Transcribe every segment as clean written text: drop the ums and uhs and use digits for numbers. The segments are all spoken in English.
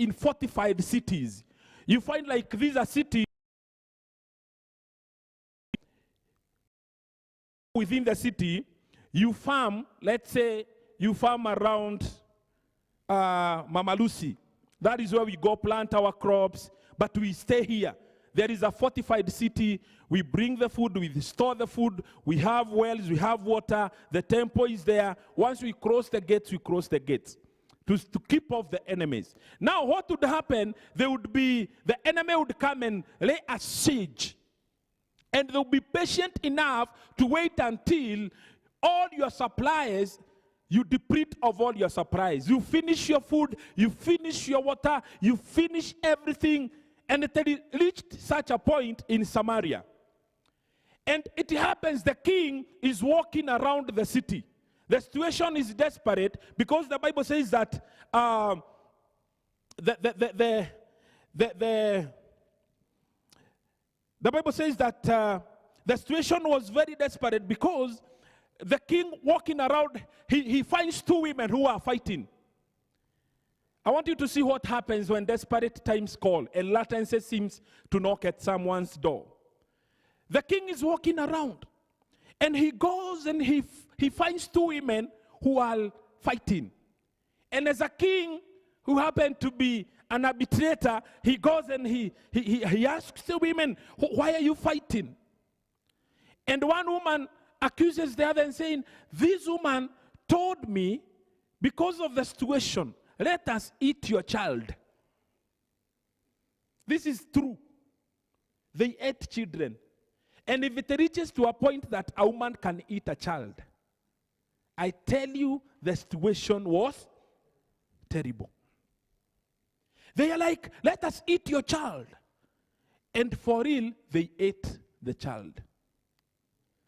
in fortified cities. You find like these are cities within the city. You farm, let's say you farm around Mama Lucy. That is where we go plant our crops, but we stay here. There is a fortified city. We bring the food, we store the food, we have wells, we have water, the temple is there. Once we cross the gates, we cross the gates to keep off the enemies. Now what would happen? The enemy would come and lay a siege. And they'll be patient enough to wait until all your supplies, you deplete of all your supplies. You finish your food, you finish your water, you finish everything. And it reached such a point in Samaria. And it happens the king is walking around the city. The situation is desperate because the Bible says that the Bible says that the situation was very desperate because the king walking around, he finds two women who are fighting. I want you to see what happens when desperate times call and latency seems to knock at someone's door. The king is walking around and he goes and he finds two women who are fighting. And as a king who happened to be an arbitrator, he goes and he asks the women, why are you fighting? And one woman accuses the other and saying, this woman told me because of the situation, let us eat your child. This is true. They ate children. And if it reaches to a point that a woman can eat a child, I tell you the situation was terrible. They are like, let us eat your child. And for real, they ate the child.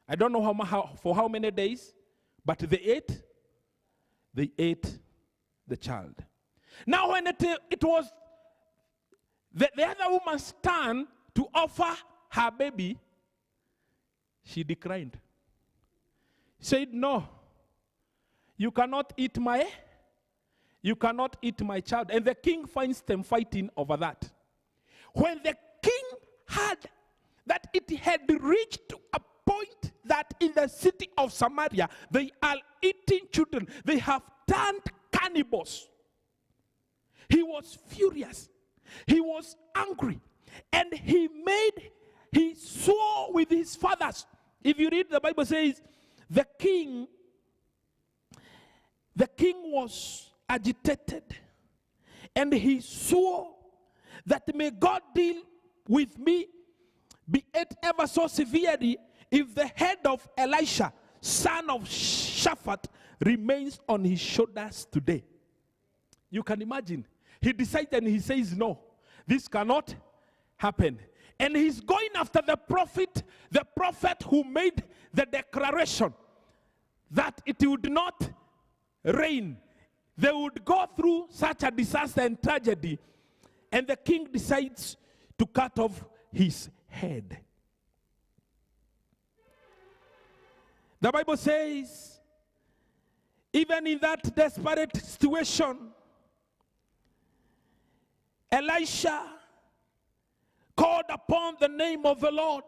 I don't know for how many days, but they ate the child. Now when it was the other woman's turn to offer her baby, she declined. Said, no, you cannot eat my child. And the king finds them fighting over that. When the king heard that it had reached a point that in the city of Samaria, they are eating children, they have turned cannibals. He was furious. He was angry. And he swore with his fathers. If you read, the Bible says, the king was agitated. And he swore that may God deal with me, be it ever so severely, if the head of Elisha, son of Shaphat, remains on his shoulders today. You can imagine. He decided and he says, no, this cannot happen. And he's going after the prophet who made the declaration that it would not rain. They would go through such a disaster and tragedy. And the king decides to cut off his head. The Bible says, even in that desperate situation, Elisha called upon the name of the Lord.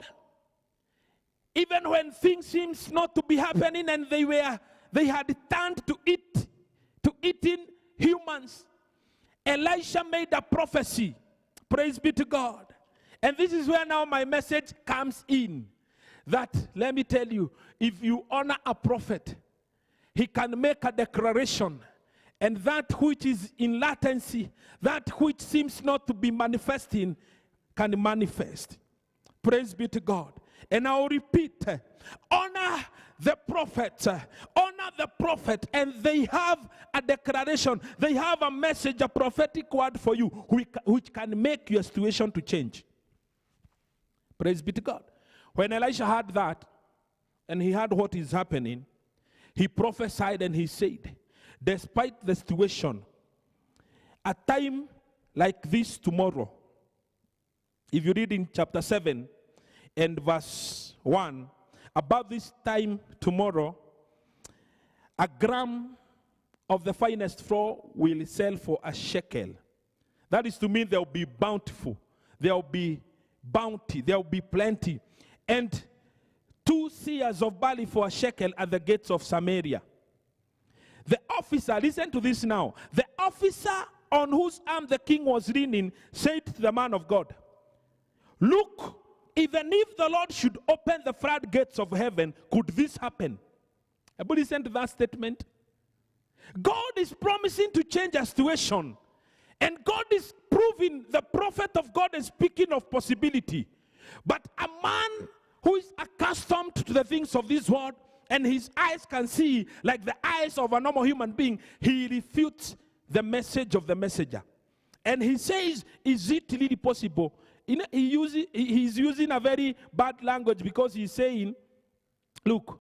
Even when things seems not to be happening and they had turned to eating humans, Elisha made a prophecy. Praise be to God. And this is where now my message comes in. That, let me tell you, if you honor a prophet, he can make a declaration, and that which is in latency, that which seems not to be manifesting, can manifest. Praise be to God. And I'll repeat, honor the prophet, and they have a declaration, they have a message, a prophetic word for you, which can make your situation to change. Praise be to God. When Elisha heard that, and he heard what is happening, he prophesied and he said, despite the situation, a time like this tomorrow, if you read in chapter 7 and verse 1, about this time tomorrow, a gram of the finest flour will sell for a shekel. That is to mean there will be bountiful. There will be bounty. There will be plenty. And 2 seahs of barley for a shekel at the gates of Samaria. The officer, listen to this now. The officer on whose arm the king was leaning said to the man of God, look, even if the Lord should open the floodgates of heaven, could this happen? But listen to that statement. God is promising to change a situation. And God is proving the prophet of God is speaking of possibility. But a man who is accustomed to the things of this world and his eyes can see like the eyes of a normal human being, he refutes the message of the messenger. And he says, is it really possible? He's using a very bad language because he's saying, look,